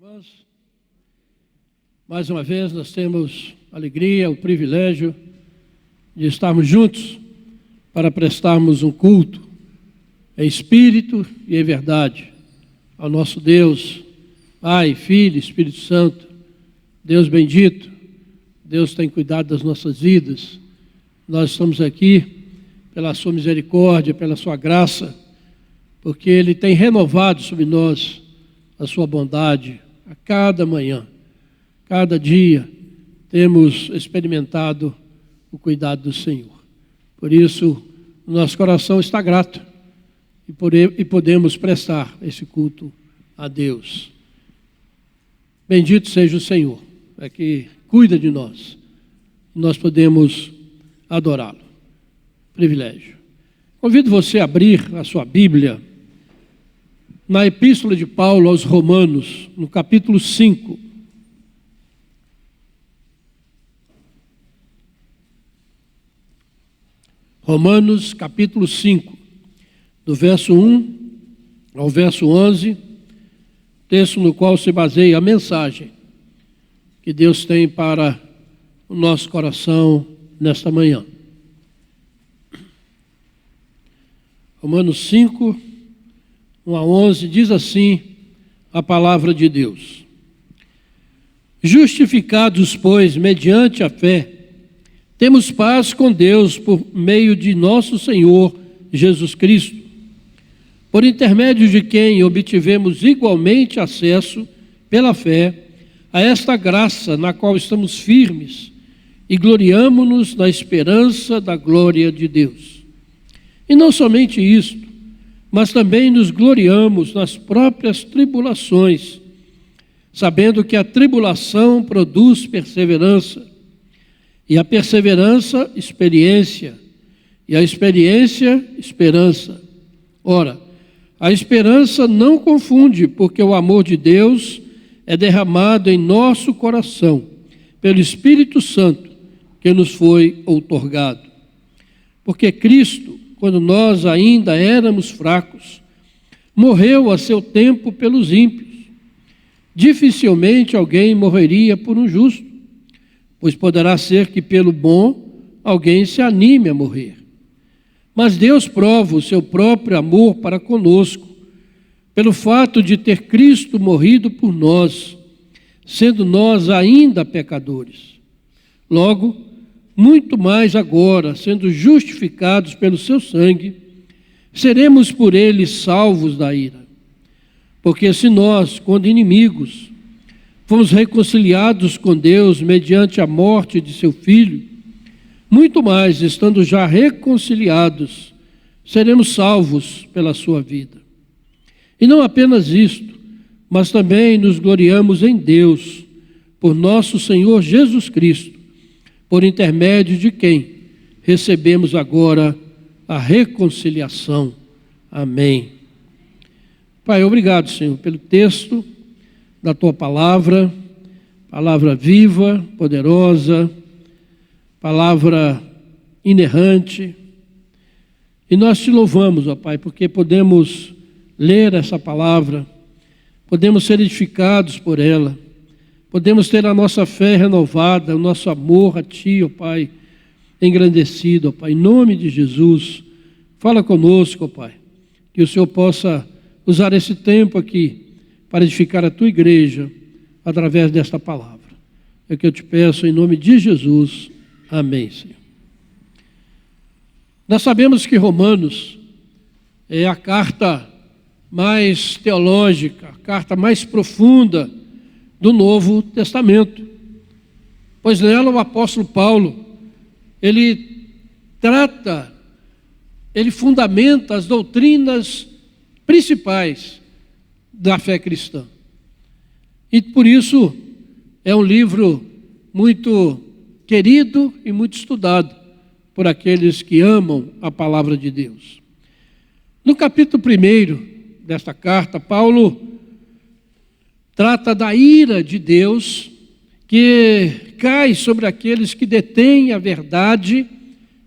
Irmãs, mais uma vez nós temos a alegria, o privilégio de estarmos juntos para prestarmos um culto em espírito e em verdade ao nosso Deus, Pai, Filho, Espírito Santo. Deus bendito, Deus tem cuidado das nossas vidas. Nós estamos aqui pela sua misericórdia, pela sua graça, porque Ele tem renovado sobre nós a sua bondade a cada manhã, cada dia temos experimentado o cuidado do Senhor. Por isso, o nosso coração está grato e podemos prestar esse culto a Deus. Bendito seja o Senhor, que cuida de nós. Nós podemos adorá-lo. Privilégio. Convido você a abrir a sua Bíblia na Epístola de Paulo aos Romanos, no capítulo 5. Romanos, capítulo 5, do verso 1 ao verso 11, texto no qual se baseia a mensagem que Deus tem para o nosso coração nesta manhã. Romanos 5, 1 a 11, diz assim a palavra de Deus: Justificados, pois, mediante a fé, temos paz com Deus por meio de nosso Senhor Jesus Cristo, por intermédio de quem obtivemos igualmente acesso, pela fé, a esta graça na qual estamos firmes e gloriamo-nos na esperança da glória de Deus. E não somente isto, mas também nos gloriamos nas próprias tribulações, sabendo que a tribulação produz perseverança, e a perseverança, experiência, e a experiência, esperança. Ora, a esperança não confunde, porque o amor de Deus é derramado em nosso coração, pelo Espírito Santo, que nos foi outorgado. Porque Cristo, quando nós ainda éramos fracos, morreu a seu tempo pelos ímpios. Dificilmente alguém morreria por um justo, pois poderá ser que pelo bom alguém se anime a morrer. Mas Deus prova o seu próprio amor para conosco, pelo fato de ter Cristo morrido por nós, sendo nós ainda pecadores. Logo, muito mais agora, sendo justificados pelo seu sangue, seremos por ele salvos da ira. Porque se nós, quando inimigos, fomos reconciliados com Deus mediante a morte de seu Filho, muito mais, estando já reconciliados, seremos salvos pela sua vida. E não apenas isto, mas também nos gloriamos em Deus, por nosso Senhor Jesus Cristo, por intermédio de quem recebemos agora a reconciliação. Amém. Pai, obrigado, Senhor, pelo texto da Tua palavra, palavra viva, poderosa, palavra inerrante. E nós Te louvamos, ó Pai, porque podemos ler essa palavra, podemos ser edificados por ela, podemos ter a nossa fé renovada, o nosso amor a Ti, ó Pai, engrandecido, ó Pai. Em nome de Jesus, fala conosco, ó Pai, que o Senhor possa usar esse tempo aqui para edificar a Tua igreja através desta palavra. É o que eu Te peço em nome de Jesus. Amém, Senhor. Nós sabemos que Romanos é a carta mais teológica, a carta mais profunda do Novo Testamento, pois nela o apóstolo Paulo, ele fundamenta as doutrinas principais da fé cristã. E por isso é um livro muito querido e muito estudado por aqueles que amam a palavra de Deus. No capítulo 1 desta carta, Paulo trata da ira de Deus que cai sobre aqueles que detêm a verdade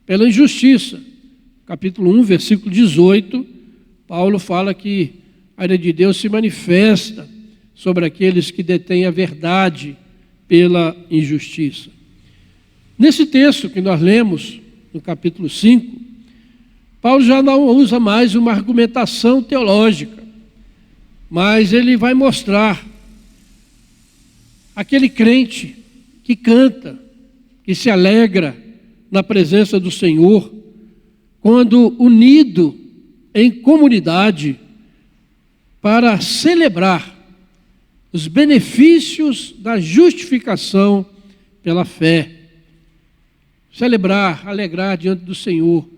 pela injustiça. Capítulo 1, versículo 18, Paulo fala que a ira de Deus se manifesta sobre aqueles que detêm a verdade pela injustiça. Nesse texto que nós lemos, no capítulo 5, Paulo já não usa mais uma argumentação teológica, mas ele vai mostrar aquele crente que canta, que se alegra na presença do Senhor, quando unido em comunidade para celebrar os benefícios da justificação pela fé. Celebrar, alegrar diante do Senhor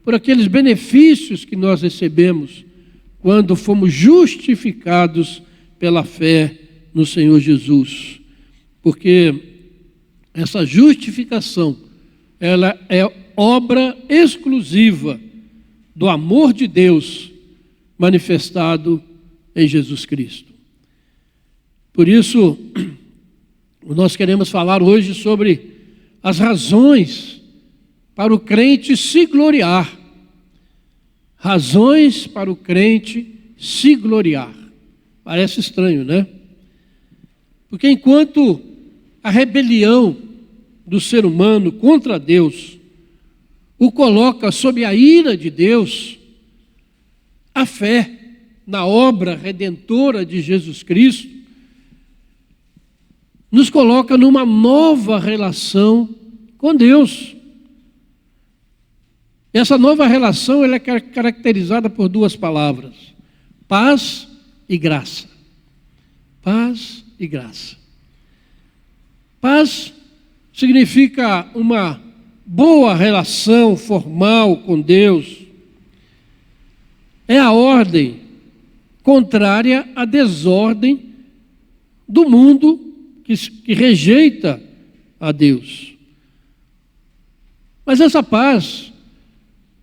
por aqueles benefícios que nós recebemos quando fomos justificados pela fé no Senhor Jesus. Porque essa justificação, ela é obra exclusiva do amor de Deus manifestado em Jesus Cristo. Por isso, nós queremos falar hoje sobre as razões para o crente se gloriar. Razões para o crente se gloriar. Parece estranho, né? Porque enquanto a rebelião do ser humano contra Deus o coloca sob a ira de Deus, a fé na obra redentora de Jesus Cristo nos coloca numa nova relação com Deus. Essa nova relação ela é caracterizada por duas palavras: paz e graça. Paz e graça. Paz significa uma boa relação formal com Deus. É a ordem contrária à desordem do mundo que rejeita a Deus. Mas essa paz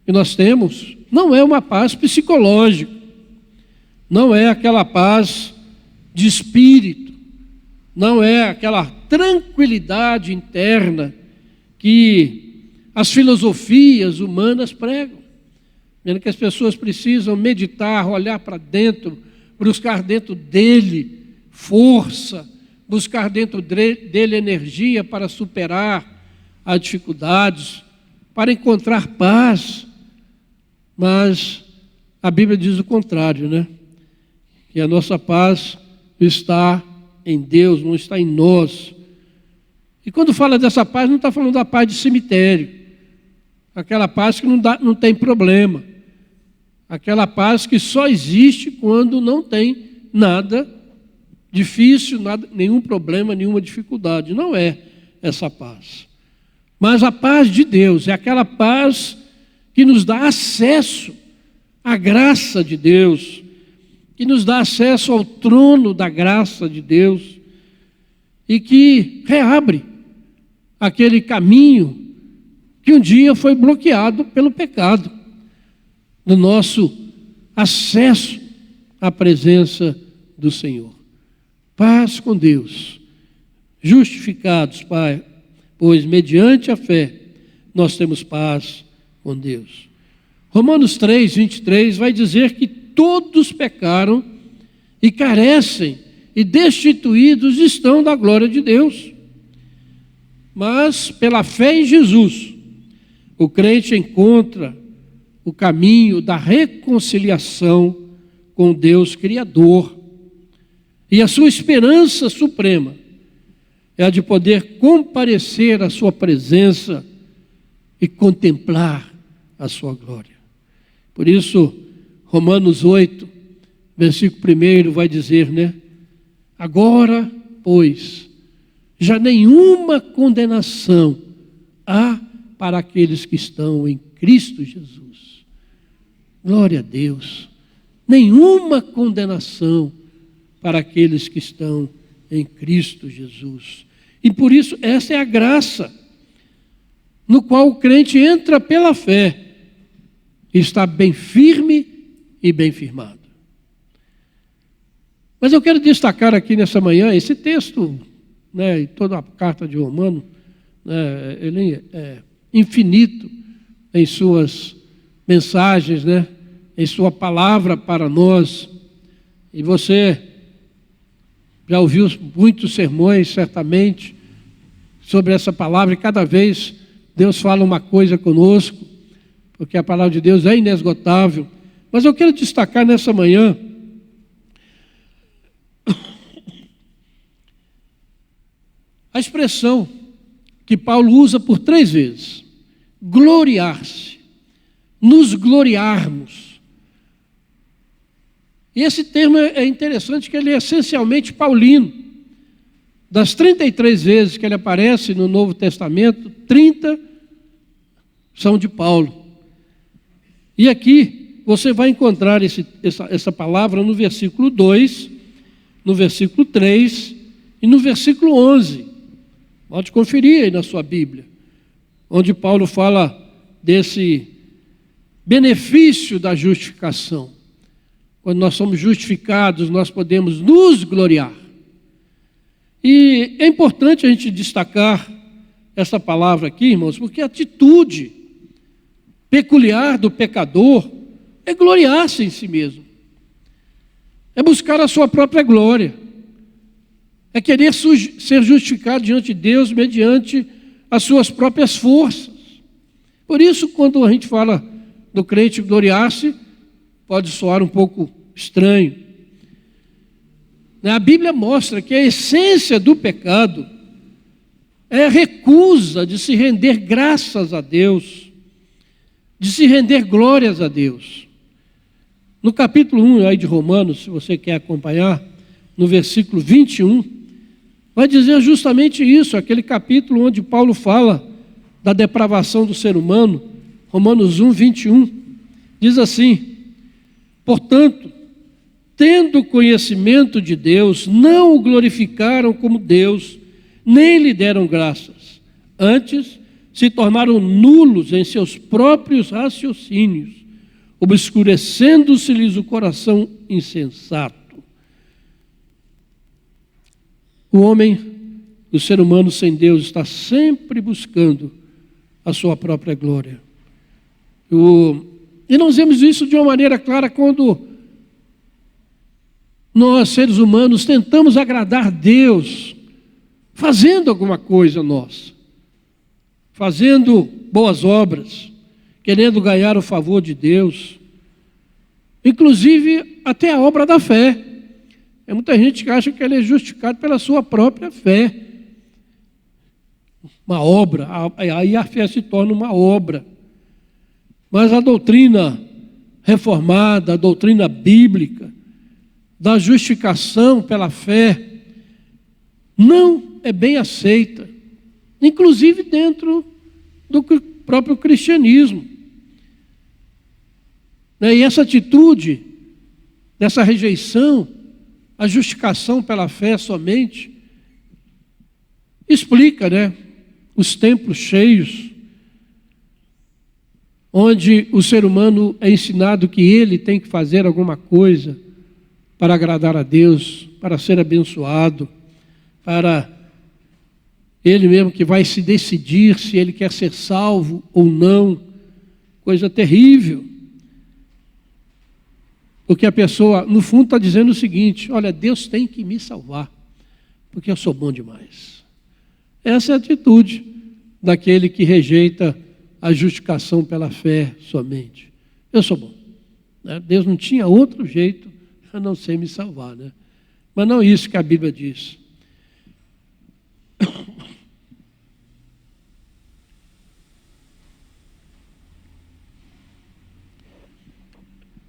que nós temos não é uma paz psicológica, não é aquela paz de espírito, não é aquela tranquilidade interna que as filosofias humanas pregam, vendo que as pessoas precisam meditar, olhar para dentro, buscar dentro dele força, buscar dentro dele energia para superar as dificuldades, para encontrar paz. Mas a Bíblia diz o contrário, né? Que a nossa paz está em Deus, não está em nós. E quando fala dessa paz, não está falando da paz de cemitério, aquela paz que não tem problema, aquela paz que só existe quando não tem nada difícil, nenhum problema, nenhuma dificuldade. Não é essa paz. Mas a paz de Deus é aquela paz que nos dá acesso à graça de Deus, que nos dá acesso ao trono da graça de Deus e que reabre aquele caminho que um dia foi bloqueado pelo pecado, no nosso acesso à presença do Senhor. Paz com Deus, justificados, Pai, pois mediante a fé nós temos paz com Deus. Romanos 3, 23 vai dizer que todos pecaram e carecem e destituídos estão da glória de Deus. Mas pela fé em Jesus, o crente encontra o caminho da reconciliação com Deus Criador. E a sua esperança suprema é a de poder comparecer à sua presença e contemplar a sua glória. Por isso, Romanos 8, versículo 1 vai dizer, né? Agora, pois, já nenhuma condenação há para aqueles que estão em Cristo Jesus. Glória a Deus. Nenhuma condenação para aqueles que estão em Cristo Jesus. E por isso, essa é a graça no qual o crente entra pela fé e está bem firme e bem firmado. Mas eu quero destacar aqui nessa manhã esse texto, né, e toda a carta de Romano, né, ele é infinito em suas mensagens, né, em sua palavra para nós. E você já ouviu muitos sermões, certamente, sobre essa palavra, e cada vez Deus fala uma coisa conosco, porque a palavra de Deus é inesgotável. Mas eu quero destacar nessa manhã a expressão que Paulo usa por 3 vezes: gloriar-se, nos gloriarmos. E esse termo é interessante, que ele é essencialmente paulino. Das 33 vezes que ele aparece no Novo Testamento, 30 são de Paulo. E aqui você vai encontrar essa palavra no versículo 2, no versículo 3 e no versículo 11. Pode conferir aí na sua Bíblia, onde Paulo fala desse benefício da justificação. Quando nós somos justificados, nós podemos nos gloriar. E é importante a gente destacar essa palavra aqui, irmãos, porque a atitude peculiar do pecador é gloriar-se em si mesmo, é buscar a sua própria glória, é querer ser justificado diante de Deus mediante as suas próprias forças. Por isso, quando a gente fala do crente gloriar-se, pode soar um pouco estranho. A Bíblia mostra que a essência do pecado é a recusa de se render graças a Deus, de se render glórias a Deus. No capítulo 1 aí de Romanos, se você quer acompanhar, no versículo 21, vai dizer justamente isso, aquele capítulo onde Paulo fala da depravação do ser humano. Romanos 1, 21, diz assim: portanto, tendo conhecimento de Deus, não o glorificaram como Deus, nem lhe deram graças. Antes, se tornaram nulos em seus próprios raciocínios, obscurecendo-se-lhes o coração insensato. O homem, o ser humano sem Deus, está sempre buscando a sua própria glória. E nós vemos isso de uma maneira clara quando nós, seres humanos, tentamos agradar Deus, fazendo alguma coisa nossa, fazendo boas obras, querendo ganhar o favor de Deus, inclusive até a obra da fé. É muita gente que acha que ele é justificado pela sua própria fé. Uma obra, aí a fé se torna uma obra. Mas a doutrina reformada, a doutrina bíblica, da justificação pela fé, não é bem aceita, inclusive dentro do próprio cristianismo. E essa atitude, dessa rejeição, a justificação pela fé somente, explica, os templos cheios, onde o ser humano é ensinado que ele tem que fazer alguma coisa para agradar a Deus, para ser abençoado, para ele mesmo que vai se decidir se ele quer ser salvo ou não. Coisa terrível. Porque a pessoa, no fundo, está dizendo o seguinte: olha, Deus tem que me salvar, porque eu sou bom demais. Essa é a atitude daquele que rejeita a justificação pela fé somente. Eu sou bom. Deus não tinha outro jeito a não ser me salvar. Mas não é isso que a Bíblia diz.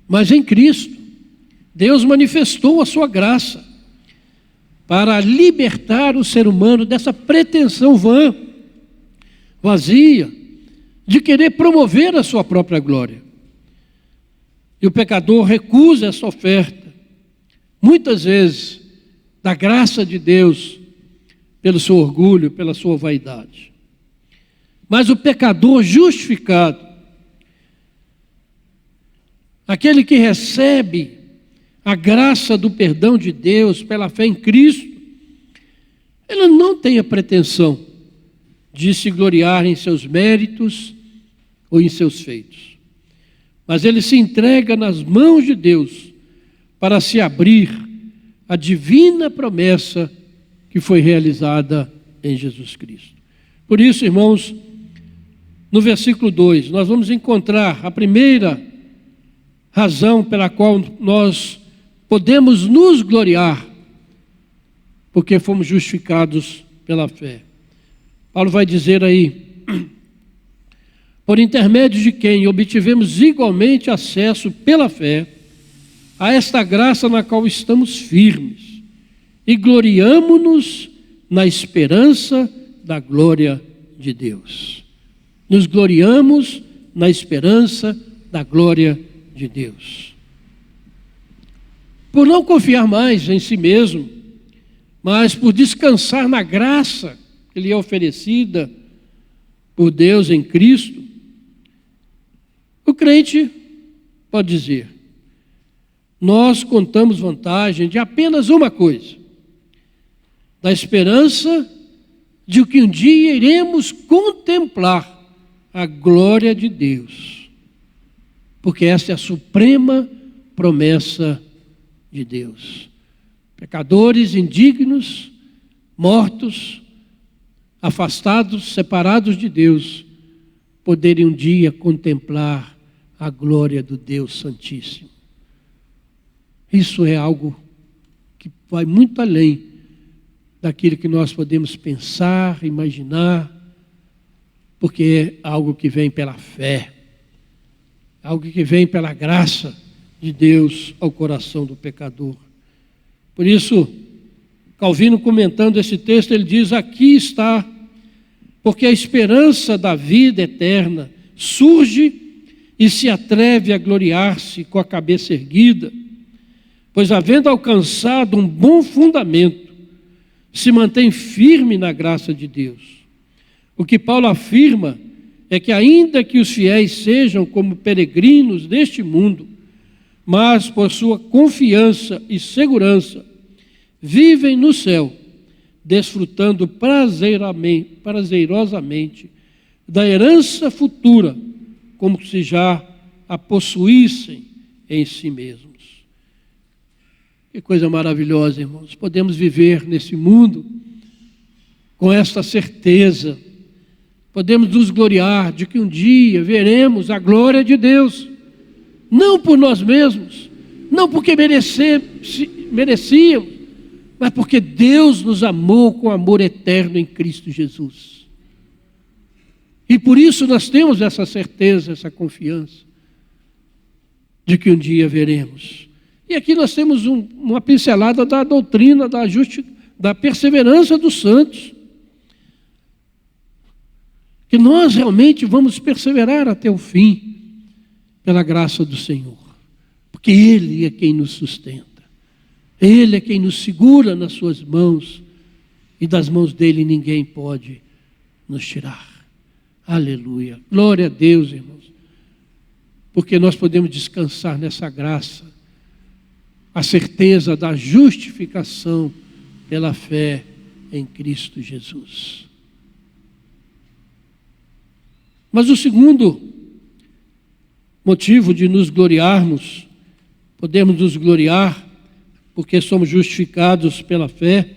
Mas em Cristo, Deus manifestou a sua graça para libertar o ser humano dessa pretensão vã, vazia, de querer promover a sua própria glória. E o pecador recusa essa oferta, muitas vezes, da graça de Deus, pelo seu orgulho, pela sua vaidade. Mas o pecador justificado, aquele que recebe a graça do perdão de Deus pela fé em Cristo, ele não tem a pretensão de se gloriar em seus méritos ou em seus feitos. Mas ele se entrega nas mãos de Deus para se abrir a divina promessa que foi realizada em Jesus Cristo. Por isso, irmãos, no versículo 2, nós vamos encontrar a primeira razão pela qual nós podemos nos gloriar, porque fomos justificados pela fé. Paulo vai dizer aí: por intermédio de quem obtivemos igualmente acesso pela fé a esta graça na qual estamos firmes e gloriamo-nos na esperança da glória de Deus. Nos gloriamos na esperança da glória de Deus. Por não confiar mais em si mesmo, mas por descansar na graça que lhe é oferecida por Deus em Cristo, o crente pode dizer: nós contamos vantagem de apenas uma coisa, da esperança de que um dia iremos contemplar a glória de Deus, porque essa é a suprema promessa de Deus. Pecadores indignos, mortos, afastados, separados de Deus, poderem um dia contemplar a glória do Deus Santíssimo. Isso é algo que vai muito além daquilo que nós podemos pensar, imaginar, porque é algo que vem pela fé, algo que vem pela graça de Deus ao coração do pecador. Por isso, Calvino, comentando esse texto, ele diz: aqui está, porque a esperança da vida eterna surge e se atreve a gloriar-se com a cabeça erguida, pois, havendo alcançado um bom fundamento, se mantém firme na graça de Deus. O que Paulo afirma é que, ainda que os fiéis sejam como peregrinos deste mundo, mas por sua confiança e segurança, vivem no céu, desfrutando prazerosamente da herança futura, como se já a possuíssem em si mesmos. Que coisa maravilhosa, irmãos. Podemos viver nesse mundo com esta certeza. Podemos nos gloriar de que um dia veremos a glória de Deus, não por nós mesmos, não porque merecíamos, mas porque Deus nos amou com amor eterno em Cristo Jesus. E por isso nós temos essa certeza, essa confiança de que um dia veremos. E aqui nós temos uma pincelada da doutrina da perseverança dos santos, que nós realmente vamos perseverar até o fim, pela graça do Senhor, porque Ele é quem nos sustenta, Ele é quem nos segura nas suas mãos, e das mãos dEle ninguém pode nos tirar. Aleluia, glória a Deus, irmãos, porque nós podemos descansar nessa graça, a certeza da justificação pela fé em Cristo Jesus. Mas o segundo motivo de nos gloriarmos, podemos nos gloriar porque somos justificados pela fé,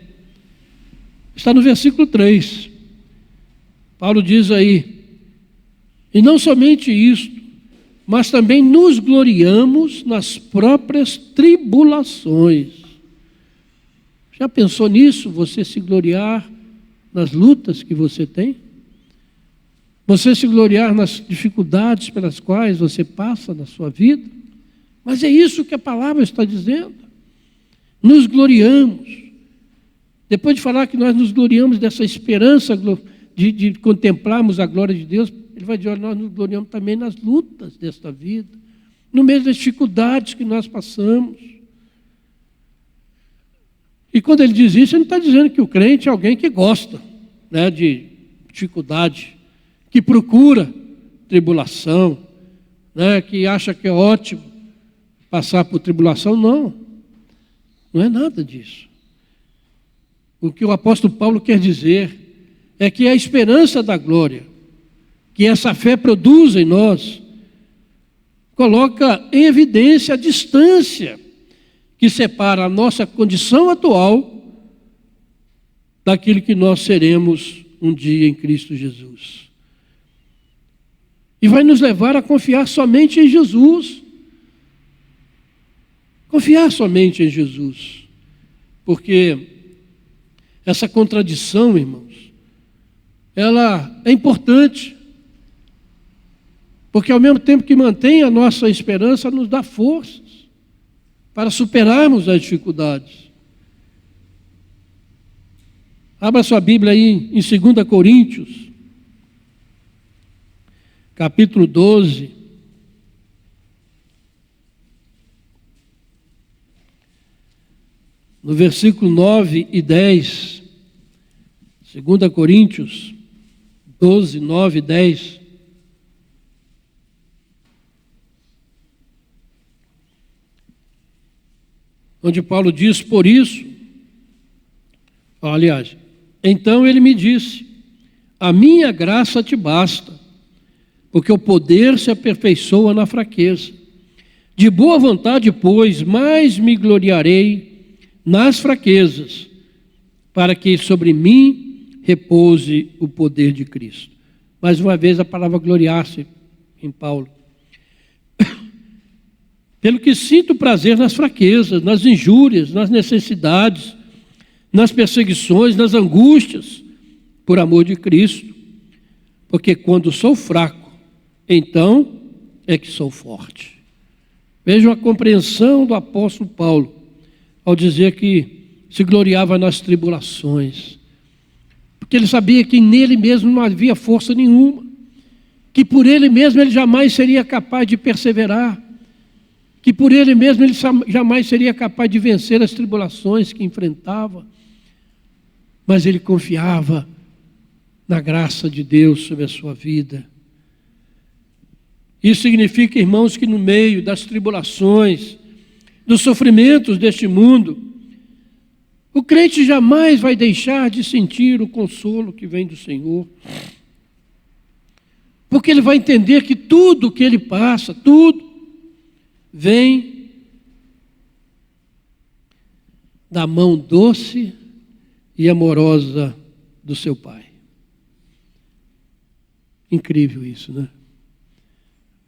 está no versículo 3. Paulo diz aí: e não somente isto, mas também nos gloriamos nas próprias tribulações. Já pensou nisso? Você se gloriar nas lutas que você tem? Você se gloriar nas dificuldades pelas quais você passa na sua vida? Mas é isso que a palavra está dizendo. Nos gloriamos. Depois de falar que nós nos gloriamos dessa esperança de contemplarmos a glória de Deus, ele vai dizer: olha, nós nos gloriamos também nas lutas desta vida, no meio das dificuldades que nós passamos. E quando ele diz isso, ele não está dizendo que o crente é alguém que gosta, né, de dificuldade, que procura tribulação, né, que acha que é ótimo passar por tribulação. Não, não é nada disso. O que o apóstolo Paulo quer dizer é que a esperança da glória, que essa fé produz em nós, coloca em evidência a distância que separa a nossa condição atual daquilo que nós seremos um dia em Cristo Jesus. E vai nos levar a confiar somente em Jesus. Confiar somente em Jesus. Porque essa contradição, irmãos, ela é importante. Porque ao mesmo tempo que mantém a nossa esperança, nos dá forças para superarmos as dificuldades. Abra sua Bíblia aí em 2 Coríntios, capítulo 12. No versículo 9 e 10. 2 Coríntios 12, 9 e 10. Onde Paulo diz, por isso, aliás, então ele me disse, a minha graça te basta, porque o poder se aperfeiçoa na fraqueza. De boa vontade, pois, mais me gloriarei nas fraquezas, para que sobre mim repouse o poder de Cristo. Mais uma vez a palavra gloriar-se em Paulo. Pelo que sinto prazer nas fraquezas, nas injúrias, nas necessidades, nas perseguições, nas angústias, por amor de Cristo. Porque quando sou fraco, então é que sou forte. Vejam a compreensão do apóstolo Paulo, ao dizer que se gloriava nas tribulações. Porque ele sabia que nele mesmo não havia força nenhuma, que por ele mesmo ele jamais seria capaz de perseverar, que por ele mesmo ele jamais seria capaz de vencer as tribulações que enfrentava, mas ele confiava na graça de Deus sobre a sua vida. Isso significa, irmãos, que no meio das tribulações, dos sofrimentos deste mundo, o crente jamais vai deixar de sentir o consolo que vem do Senhor, porque ele vai entender que tudo que ele passa, tudo, vem da mão doce e amorosa do seu Pai. Incrível isso, né?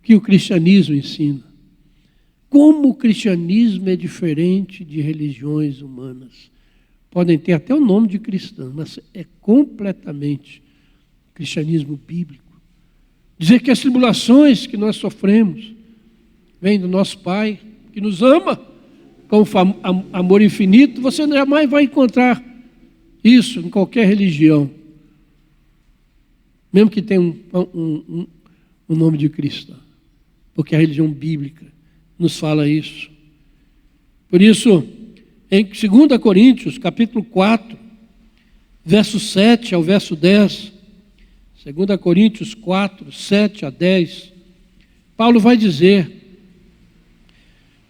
Que o cristianismo ensina. Como o cristianismo é diferente de religiões humanas. Podem ter até o nome de cristão, mas é completamente cristianismo bíblico. Dizer que as tribulações que nós sofremos vem do nosso Pai, que nos ama com amor infinito, você jamais vai encontrar isso em qualquer religião, mesmo que tenha um nome de cristão, porque a religião bíblica nos fala isso. Por isso, em 2 Coríntios, capítulo 4, verso 7 ao verso 10, 2 Coríntios 4, 7 a 10, Paulo vai dizer,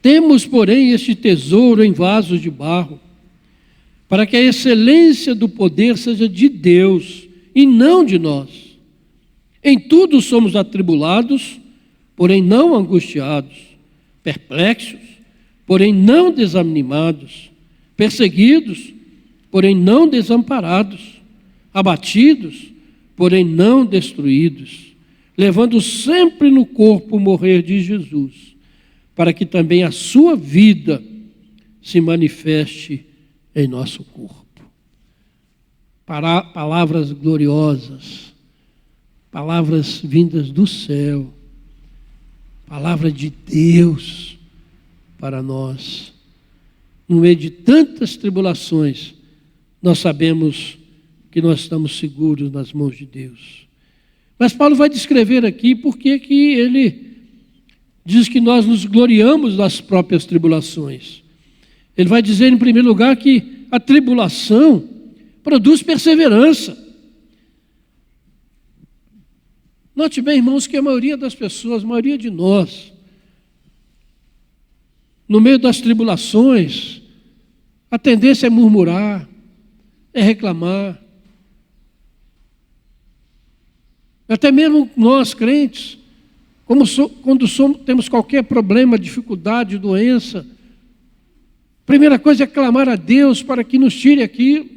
temos, porém, este tesouro em vasos de barro, para que a excelência do poder seja de Deus e não de nós. Em tudo somos atribulados, porém não angustiados, perplexos, porém não desanimados, perseguidos, porém não desamparados, abatidos, porém não destruídos, levando sempre no corpo o morrer de Jesus, para que também a sua vida se manifeste em nosso corpo. Palavras gloriosas, palavras vindas do céu, palavra de Deus para nós. No meio de tantas tribulações, nós sabemos que nós estamos seguros nas mãos de Deus. Mas Paulo vai descrever aqui porque que ele diz que nós nos gloriamos das próprias tribulações. Ele vai dizer, em primeiro lugar, que a tribulação produz perseverança. Note bem, irmãos, que a maioria das pessoas, a maioria de nós, no meio das tribulações, a tendência é murmurar, é reclamar. Até mesmo nós, crentes, quando temos qualquer problema, dificuldade, doença, Primeira coisa é clamar a Deus para que nos tire aquilo.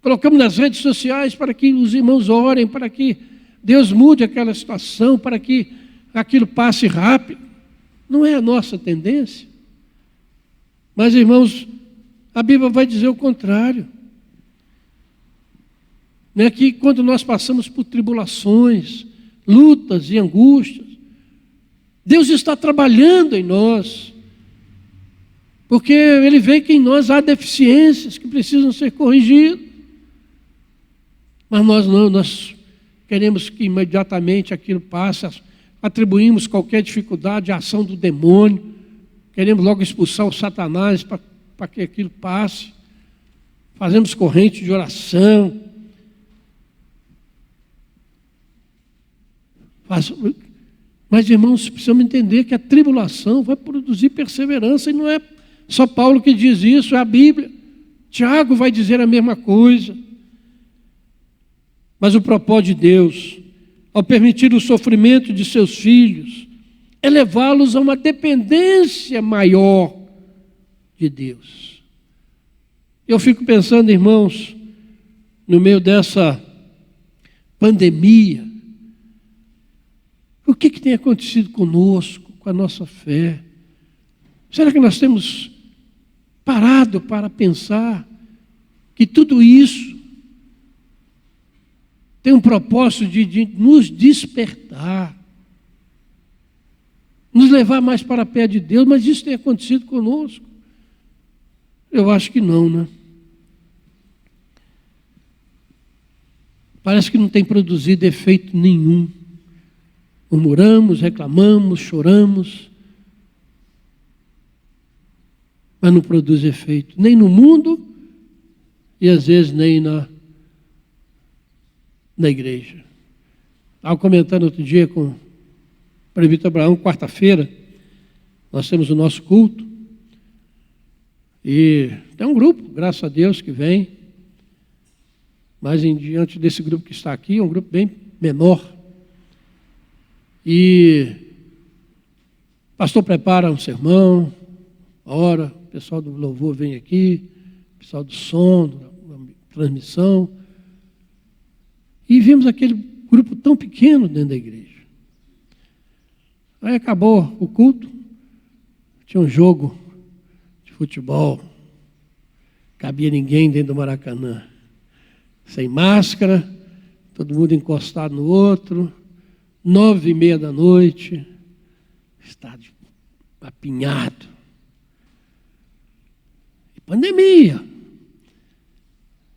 Colocamos nas redes sociais para que os irmãos orem, para que Deus mude aquela situação, para que aquilo passe rápido. Não é a nossa tendência. Mas, irmãos, a Bíblia vai dizer o contrário. Né? Que quando nós passamos por tribulações, lutas e angústias, Deus está trabalhando em nós. Porque Ele vê que em nós há deficiências que precisam ser corrigidas. Mas nós não, nós queremos que imediatamente aquilo passe, atribuímos qualquer dificuldade à ação do demônio, queremos logo expulsar o Satanás para que aquilo passe, fazemos corrente de oração, mas irmãos, precisamos entender que a tribulação vai produzir perseverança, e não é só Paulo que diz isso, é a Bíblia. Tiago vai dizer a mesma coisa. Mas o propósito de Deus, ao permitir o sofrimento de seus filhos, é levá-los a uma dependência maior de Deus. Eu fico pensando, irmãos, no meio dessa pandemia, o que tem acontecido conosco, com a nossa fé? Será que nós temos parado para pensar que tudo isso tem um propósito de nos despertar, nos levar mais para perto de Deus, mas isso tem acontecido conosco? Eu acho que não, né? Parece que não tem produzido efeito nenhum. Murmuramos, reclamamos, choramos, mas não produz efeito, nem no mundo e às vezes nem na igreja. Estava comentando outro dia com o presbítero Abraão, quarta-feira, nós temos o nosso culto, e tem um grupo, graças a Deus, que vem, mas diante desse grupo que está aqui, é um grupo bem menor, e o pastor prepara um sermão, ora, o pessoal do louvor vem aqui, o pessoal do som, da transmissão, e vimos aquele grupo tão pequeno dentro da igreja. Aí acabou o culto, tinha um jogo de futebol, cabia ninguém dentro do Maracanã, sem máscara, todo mundo encostado no outro, 9:30 da noite, estádio apinhado. E pandemia.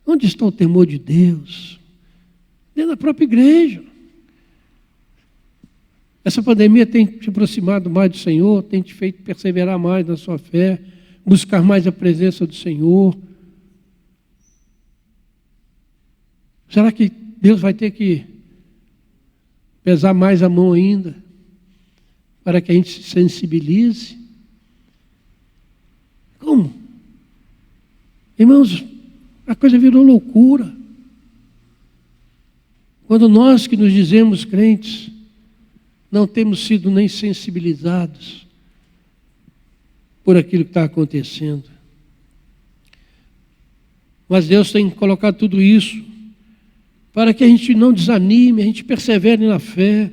Onde está o temor de Deus? Dentro da própria igreja. Essa pandemia tem te aproximado mais do Senhor, tem te feito perseverar mais na sua fé, buscar mais a presença do Senhor. Será que Deus vai ter que pesar mais a mão ainda, para que a gente se sensibilize? Como? Irmãos, a coisa virou loucura. Quando nós que nos dizemos crentes, não temos sido nem sensibilizados por aquilo que está acontecendo. Mas Deus tem colocado tudo isso para que a gente não desanime, a gente persevere na fé.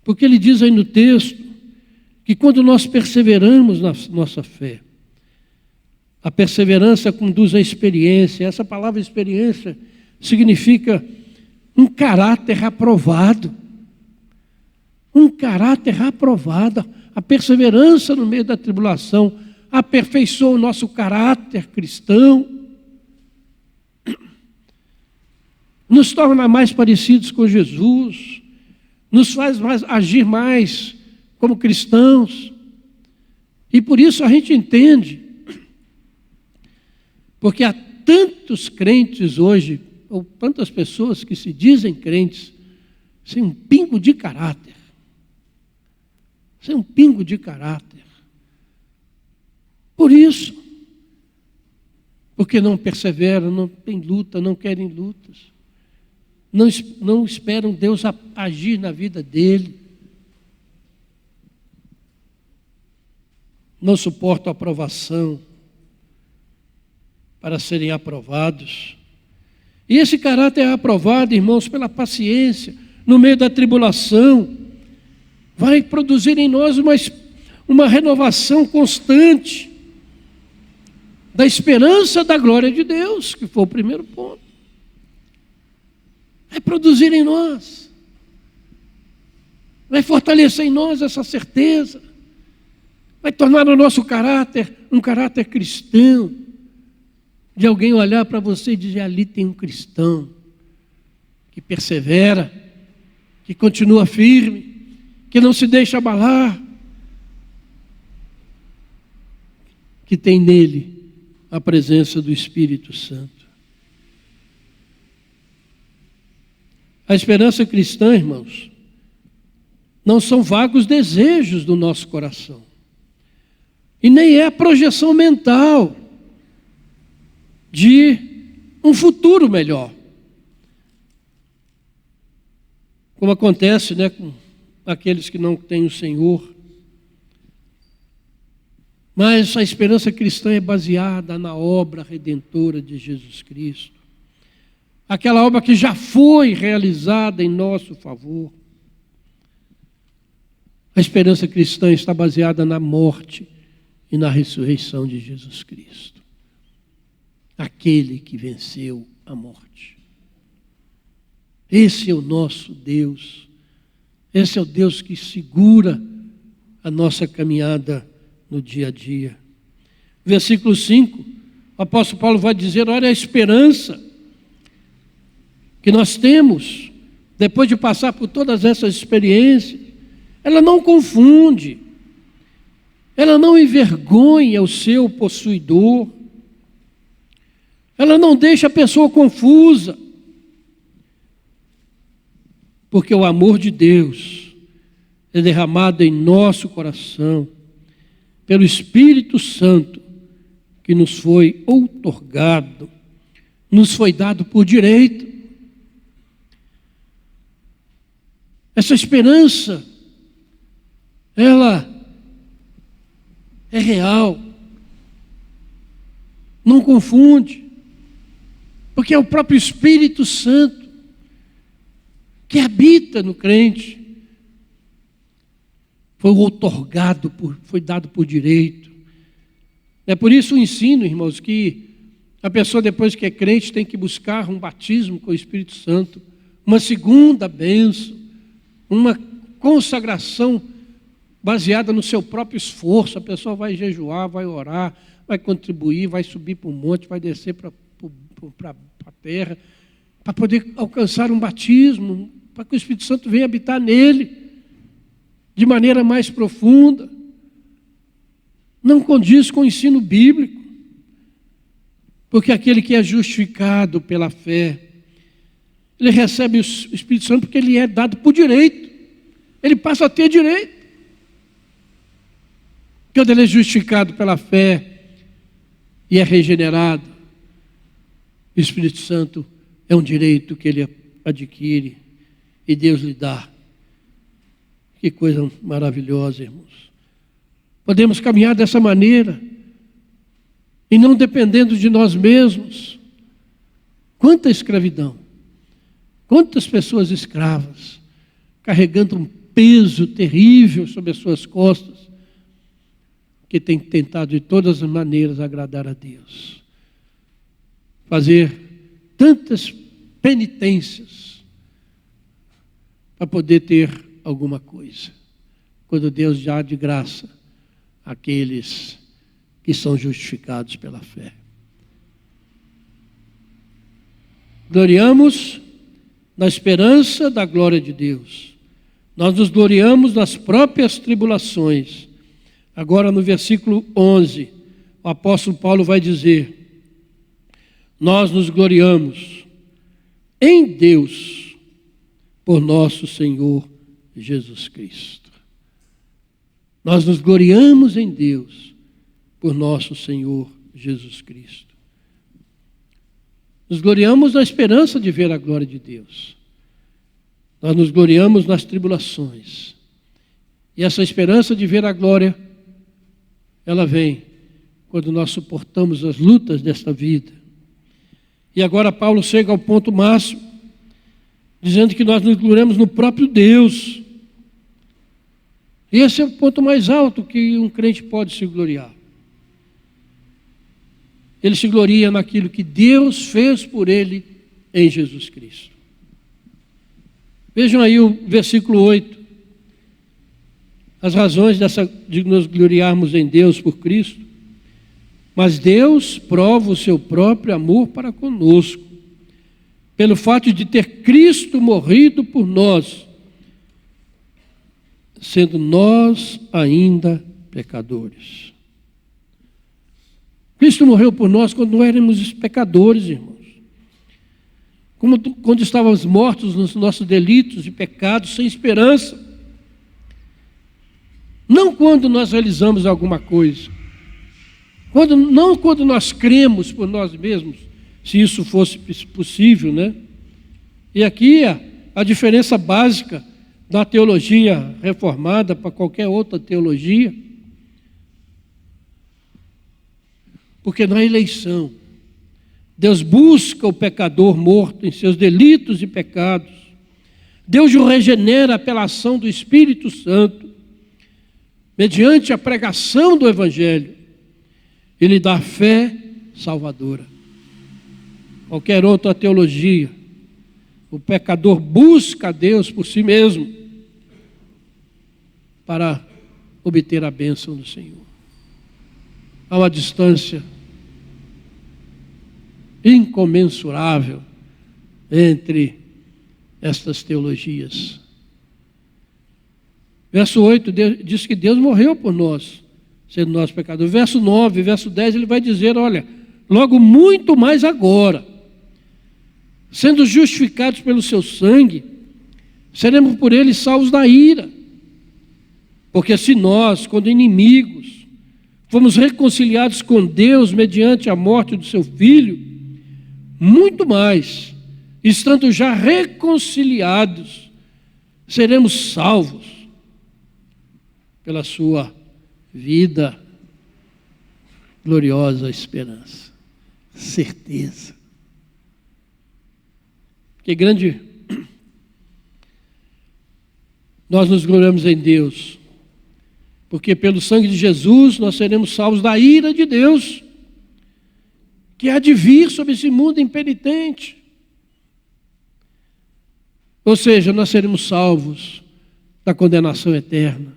Porque Ele diz aí no texto que quando nós perseveramos na nossa fé, a perseverança conduz à experiência. Essa palavra experiência significa um caráter aprovado. Um caráter aprovado. A perseverança no meio da tribulação aperfeiçoa o nosso caráter cristão, nos torna mais parecidos com Jesus, nos faz agir mais como cristãos. E por isso a gente entende, porque há tantos crentes hoje, ou tantas pessoas que se dizem crentes, sem um pingo de caráter. Sem um pingo de caráter. Por isso, porque não perseveram, não tem luta, não querem lutas. Não esperam Deus agir na vida dele. não suportam aprovação para serem aprovados. E esse caráter é aprovado, irmãos, pela paciência, no meio da tribulação, vai produzir em nós uma renovação constante da esperança da glória de Deus, que foi o primeiro ponto. Vai produzir em nós, vai fortalecer em nós essa certeza, vai tornar o nosso caráter um caráter cristão, de alguém olhar para você e dizer: ali tem um cristão que persevera, que continua firme, que não se deixa abalar, que tem nele a presença do Espírito Santo. A esperança cristã, irmãos, não são vagos desejos do nosso coração, e nem é a projeção mental de um futuro melhor, como acontece, com aqueles que não têm o Senhor. Mas a esperança cristã é baseada na obra redentora de Jesus Cristo, aquela obra que já foi realizada em nosso favor. A esperança cristã está baseada na morte e na ressurreição de Jesus Cristo, aquele que venceu a morte. Esse é o nosso Deus, esse é o Deus que segura a nossa caminhada no dia a dia. Versículo 5, o apóstolo Paulo vai dizer: olha a esperança que nós temos, depois de passar por todas essas experiências. Ela não confunde, ela não envergonha o seu possuidor, ela não deixa a pessoa confusa, porque o amor de Deus é derramado em nosso coração pelo Espírito Santo que nos foi outorgado, nos foi dado por direito. Essa esperança, ela é real, não confunde, porque é o próprio Espírito Santo que habita no crente, foi outorgado, foi dado por direito. É por isso o ensino, irmãos, que a pessoa, depois que é crente, tem que buscar um batismo com o Espírito Santo, uma segunda bênção, uma consagração baseada no seu próprio esforço. A pessoa vai jejuar, vai orar, vai contribuir, vai subir para o monte, vai descer para a terra, para poder alcançar um batismo, para que o Espírito Santo venha habitar nele de maneira mais profunda. Não condiz com o ensino bíblico, porque aquele que é justificado pela fé, ele recebe o Espírito Santo porque ele é dado por direito, ele passa a ter direito. Quando ele é justificado pela fé e é regenerado, o Espírito Santo é um direito que ele adquire e Deus lhe dá. Que coisa maravilhosa, irmãos. Podemos caminhar dessa maneira e não dependendo de nós mesmos. Quanta escravidão, quantas pessoas escravas, carregando um peso terrível sobre as suas costas, que têm tentado de todas as maneiras agradar a Deus, fazer tantas penitências para poder ter alguma coisa, quando Deus dá de graça àqueles que são justificados pela fé. Gloriamos na esperança da glória de Deus. Nós nos gloriamos nas próprias tribulações. Agora no versículo 11, o apóstolo Paulo vai dizer: nós nos gloriamos em Deus por nosso Senhor Jesus Cristo. Nós nos gloriamos em Deus por nosso Senhor Jesus Cristo. Nos gloriamos na esperança de ver a glória de Deus. Nós nos gloriamos nas tribulações. E essa esperança de ver a glória ela vem quando nós suportamos as lutas desta vida. E agora Paulo chega ao ponto máximo, dizendo que nós nos gloriamos no próprio Deus. E esse é o ponto mais alto que um crente pode se gloriar. Ele se gloria naquilo que Deus fez por ele em Jesus Cristo. Vejam aí o versículo 8. As razões de nos gloriarmos em Deus por Cristo. Mas Deus prova o seu próprio amor para conosco, pelo fato de ter Cristo morrido por nós, sendo nós ainda pecadores. Cristo morreu por nós quando não éramos pecadores, irmãos. Quando estávamos mortos nos nossos delitos e pecados, sem esperança. Não quando nós realizamos alguma coisa. Não quando nós cremos por nós mesmos, se isso fosse possível, né? E aqui a diferença básica da teologia reformada para qualquer outra teologia. Porque na eleição, Deus busca o pecador morto em seus delitos e pecados. Deus o regenera pela ação do Espírito Santo, mediante a pregação do Evangelho. Ele dá fé salvadora. Qualquer outra teologia, o pecador busca a Deus por si mesmo para obter a bênção do Senhor. Há uma distância incomensurável entre estas teologias. Verso 8 diz que Deus morreu por nós, sendo nós pecadores. Verso 9, verso 10, ele vai dizer, olha, logo muito mais agora, sendo justificados pelo seu sangue, seremos por ele salvos da ira. Porque se nós, quando inimigos, fomos reconciliados com Deus mediante a morte do seu Filho, muito mais, estando já reconciliados, seremos salvos pela sua vida, gloriosa esperança, certeza. Que grande, nós nos gloriamos em Deus, porque pelo sangue de Jesus nós seremos salvos da ira de Deus, que há de vir sobre esse mundo impenitente. Ou seja, nós seremos salvos da condenação eterna,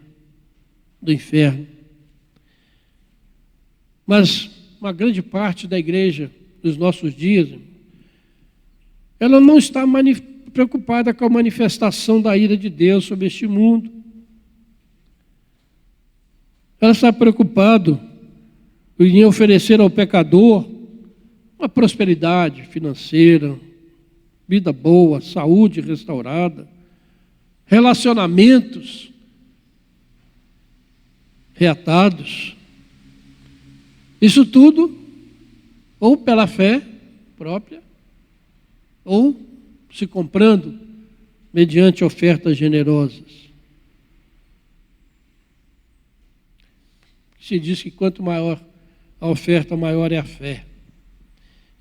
do inferno. Mas uma grande parte da igreja dos nossos dias, ela não está preocupada com a manifestação da ira de Deus sobre este mundo. Ela está preocupada em oferecer ao pecador uma prosperidade financeira, vida boa, saúde restaurada, relacionamentos reatados. Isso tudo ou pela fé própria, ou se comprando mediante ofertas generosas. Se diz que quanto maior a oferta, maior é a fé.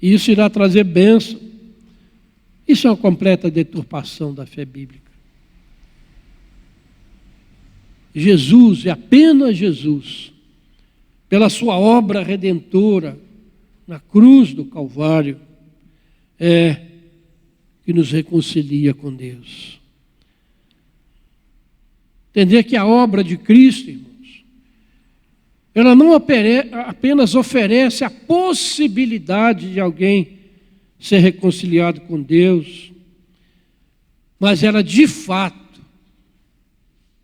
E isso irá trazer bênção. Isso é uma completa deturpação da fé bíblica. Jesus, e apenas Jesus, pela sua obra redentora na cruz do Calvário, é que nos reconcilia com Deus. Entender que a obra de Cristo, irmãos, ela não apenas oferece a possibilidade de alguém ser reconciliado com Deus, mas ela de fato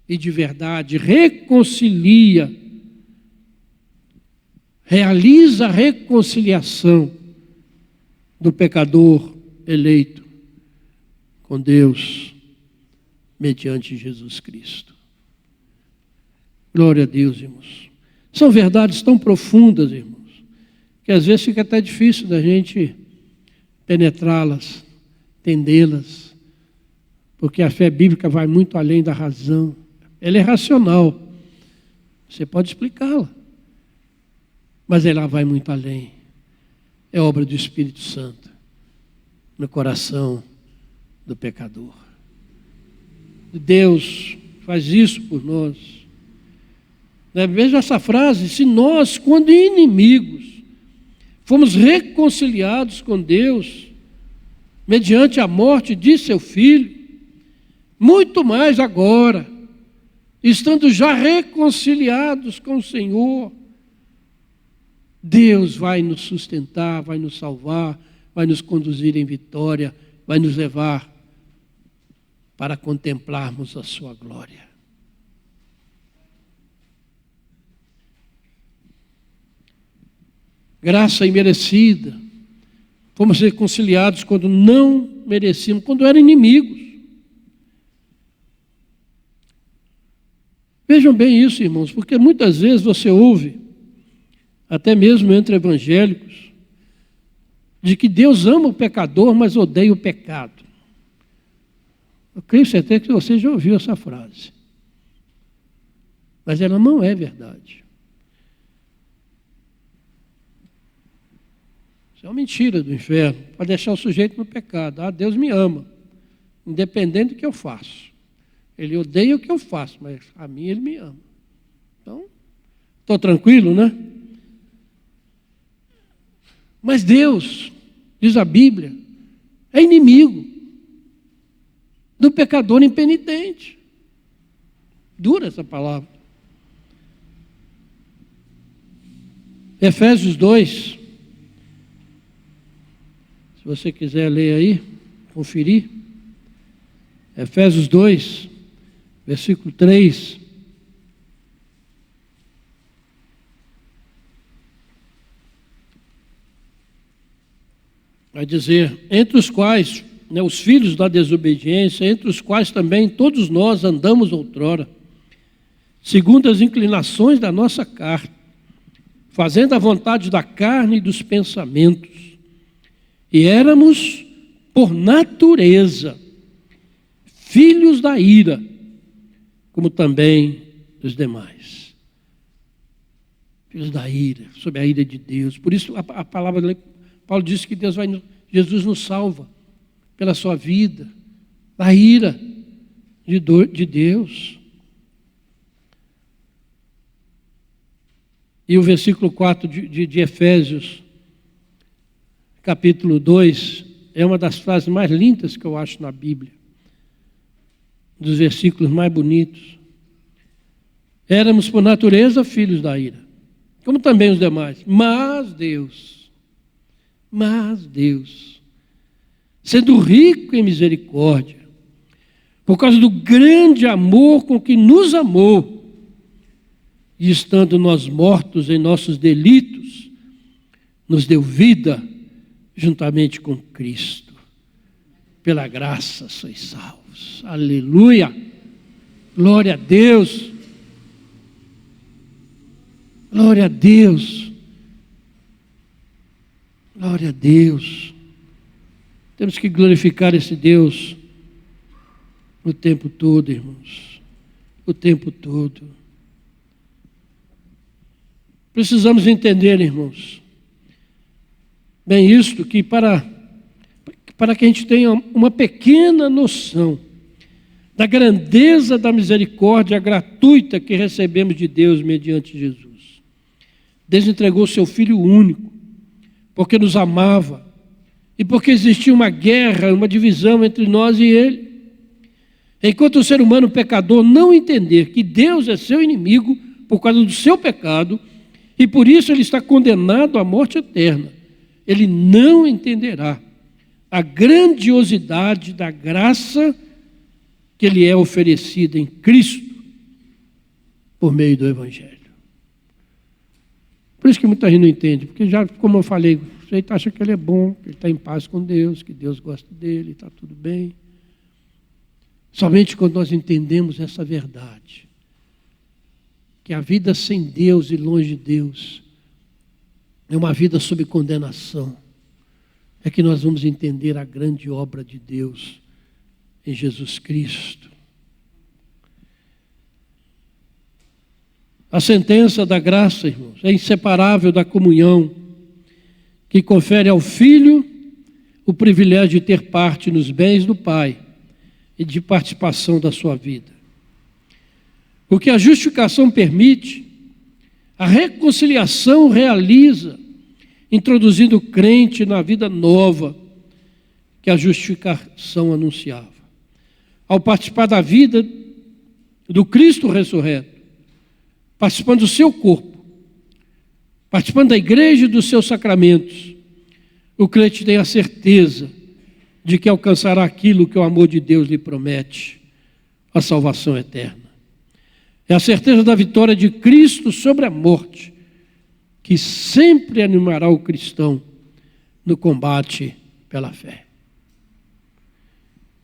e de verdade reconcilia, realiza a reconciliação do pecador eleito com Deus mediante Jesus Cristo. Glória a Deus, irmãos. São verdades tão profundas, irmãos, que às vezes fica até difícil da gente penetrá-las, entendê-las, porque a fé bíblica vai muito além da razão. Ela é racional, você pode explicá-la, Mas ela vai muito além. É obra do Espírito Santo no coração do pecador. Deus faz isso por nós. Veja essa frase: se nós, quando inimigos, fomos reconciliados com Deus, mediante a morte de seu Filho, muito mais agora, estando já reconciliados com o Senhor, Deus vai nos sustentar, vai nos salvar, vai nos conduzir em vitória, vai nos levar para contemplarmos a sua glória. Graça imerecida. Fomos reconciliados quando não merecíamos, quando eram inimigos. Vejam bem isso, irmãos, porque muitas vezes você ouve, até mesmo entre evangélicos, de que Deus ama o pecador, mas odeia o pecado. Eu creio certeza que você já ouviu essa frase. Mas ela não é verdade. Isso é uma mentira do inferno, para deixar o sujeito no pecado. Ah, Deus me ama, independente do que eu faço. Ele odeia o que eu faço, mas a mim ele me ama. Então, estou tranquilo, né? Mas Deus, diz a Bíblia, é inimigo do pecador impenitente. Dura essa palavra. Efésios 2. Se você quiser ler aí, conferir. Efésios 2, versículo 3. Vai dizer, entre os quais, os filhos da desobediência, entre os quais também todos nós andamos outrora, segundo as inclinações da nossa carne, fazendo a vontade da carne e dos pensamentos. E éramos, por natureza, filhos da ira, como também os demais. Filhos da ira, sob a ira de Deus. Por isso a palavra, Paulo disse que Jesus nos salva pela sua vida, da ira de Deus. E o versículo 4 de Efésios, capítulo 2, é uma das frases mais lindas que eu acho na Bíblia, dos versículos mais bonitos. Éramos por natureza filhos da ira, como também os demais, mas Deus, sendo rico em misericórdia, por causa do grande amor com que nos amou, e estando nós mortos em nossos delitos, nos deu vida juntamente com Cristo. Pela graça sois salvos. Aleluia! Glória a Deus! Glória a Deus! Glória a Deus! Temos que glorificar esse Deus o tempo todo, irmãos. O tempo todo. Precisamos entender, irmãos, bem isto, que para que a gente tenha uma pequena noção da grandeza da misericórdia gratuita que recebemos de Deus mediante Jesus. Deus entregou o seu Filho único, porque nos amava, e porque existia uma guerra, uma divisão entre nós e Ele. Enquanto o ser humano pecador não entender que Deus é seu inimigo por causa do seu pecado, e por isso ele está condenado à morte eterna, ele não entenderá a grandiosidade da graça que lhe é oferecida em Cristo por meio do Evangelho. Por isso que muita gente não entende, porque já, como eu falei, o sujeito acha que ele é bom, que ele está em paz com Deus, que Deus gosta dele, está tudo bem. Somente quando nós entendemos essa verdade, que a vida sem Deus e longe de Deus é uma vida sob condenação, é que nós vamos entender a grande obra de Deus em Jesus Cristo. A sentença da graça, irmãos, é inseparável da comunhão que confere ao Filho o privilégio de ter parte nos bens do Pai e de participação da sua vida. O que a justificação permite, a reconciliação realiza, introduzindo o crente na vida nova que a justificação anunciava. Ao participar da vida do Cristo ressurreto, participando do seu corpo, participando da igreja e dos seus sacramentos, o crente tem a certeza de que alcançará aquilo que o amor de Deus lhe promete, a salvação eterna. É a certeza da vitória de Cristo sobre a morte, que sempre animará o cristão no combate pela fé.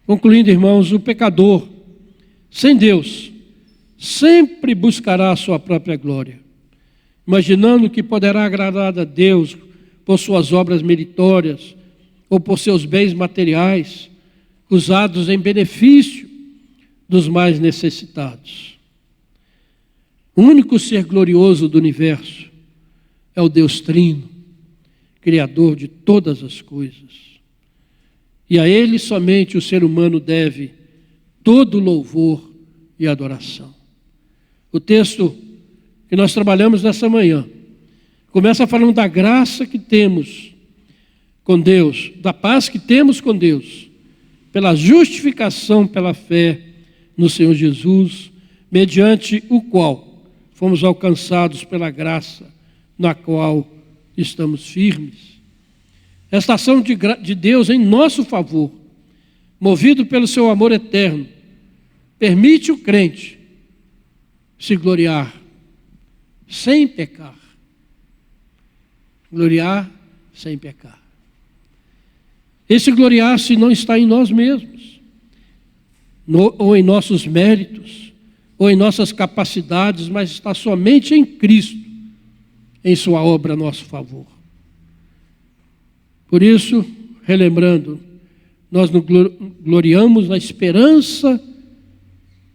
Concluindo, irmãos, o pecador, sem Deus, sempre buscará a sua própria glória, imaginando que poderá agradar a Deus por suas obras meritórias ou por seus bens materiais, usados em benefício dos mais necessitados. O único ser glorioso do universo é o Deus Trino, Criador de todas as coisas. E a Ele somente o ser humano deve todo louvor e adoração. O texto que nós trabalhamos nessa manhã começa falando da graça que temos com Deus, da paz que temos com Deus, pela justificação pela fé no Senhor Jesus, mediante o qual fomos alcançados pela graça na qual estamos firmes. Esta ação de Deus em nosso favor, movido pelo seu amor eterno, permite o crente se gloriar sem pecar. Gloriar sem pecar. Esse gloriar-se não está em nós mesmos, ou em nossos méritos, ou em nossas capacidades, mas está somente em Cristo, em sua obra a nosso favor. Por isso, relembrando, nós nos gloriamos na esperança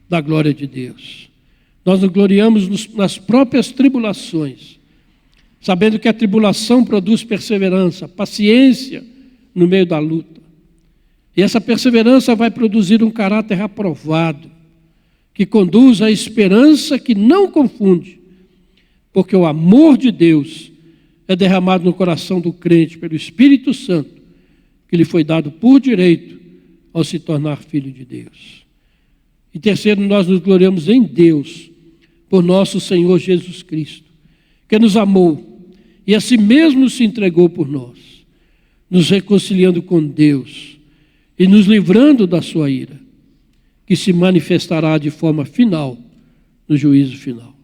da glória de Deus. Nós nos gloriamos nas próprias tribulações, sabendo que a tribulação produz perseverança, paciência no meio da luta. E essa perseverança vai produzir um caráter aprovado, que conduz à esperança que não confunde, porque o amor de Deus é derramado no coração do crente pelo Espírito Santo, que lhe foi dado por direito ao se tornar filho de Deus. E terceiro, nós nos gloriamos em Deus, por nosso Senhor Jesus Cristo, que nos amou e a si mesmo se entregou por nós, nos reconciliando com Deus e nos livrando da sua ira, que se manifestará de forma final no juízo final.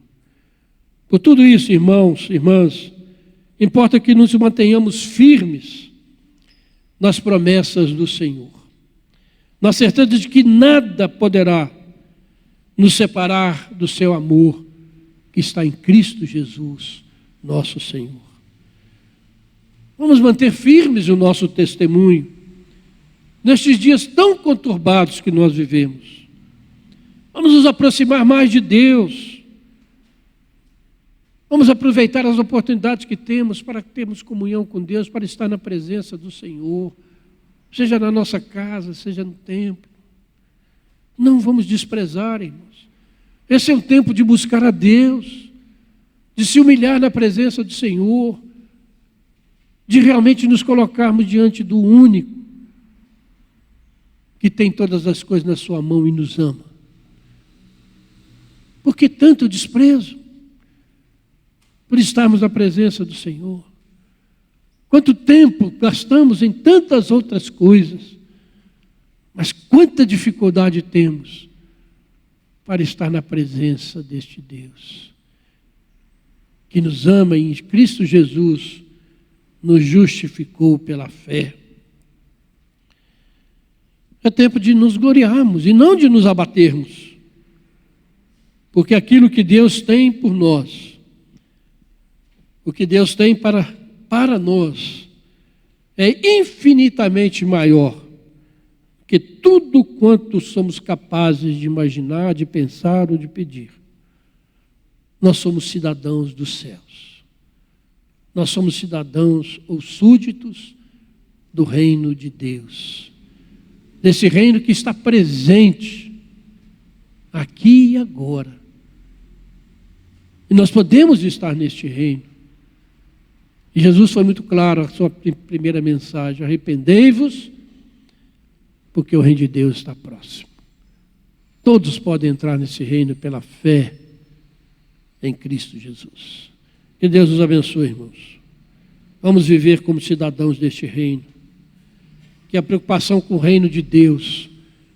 Por tudo isso, irmãos, irmãs, importa que nos mantenhamos firmes nas promessas do Senhor, na certeza de que nada poderá nos separar do seu amor que está em Cristo Jesus, nosso Senhor. Vamos manter firmes o nosso testemunho nestes dias tão conturbados que nós vivemos. Vamos nos aproximar mais de Deus. Vamos aproveitar as oportunidades que temos para termos comunhão com Deus, para estar na presença do Senhor, seja na nossa casa, seja no templo. Não vamos desprezar, irmãos. Esse é um tempo de buscar a Deus, de se humilhar na presença do Senhor, de realmente nos colocarmos diante do único que tem todas as coisas na sua mão e nos ama. Por que tanto desprezo? Por estarmos na presença do Senhor. Quanto tempo gastamos em tantas outras coisas, mas quanta dificuldade temos para estar na presença deste Deus, que nos ama e em Cristo Jesus nos justificou pela fé. É tempo de nos gloriarmos e não de nos abatermos, porque aquilo que Deus tem por nós, o que Deus tem para nós, é infinitamente maior que tudo quanto somos capazes de imaginar, de pensar ou de pedir. nós somos cidadãos dos céus. Nós somos cidadãos ou súditos do reino de Deus. Desse reino que está presente aqui e agora. E nós podemos estar neste reino. E Jesus foi muito claro na sua primeira mensagem: arrependei-vos, porque o reino de Deus está próximo. Todos podem entrar nesse reino pela fé em Cristo Jesus. Que Deus nos abençoe, irmãos. Vamos viver como cidadãos deste reino. Que a preocupação com o reino de Deus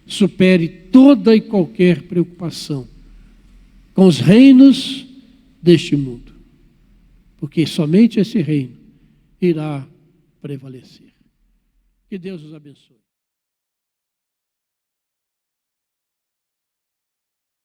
supere toda e qualquer preocupação com os reinos deste mundo. Porque somente esse reino irá prevalecer. Que Deus nos abençoe.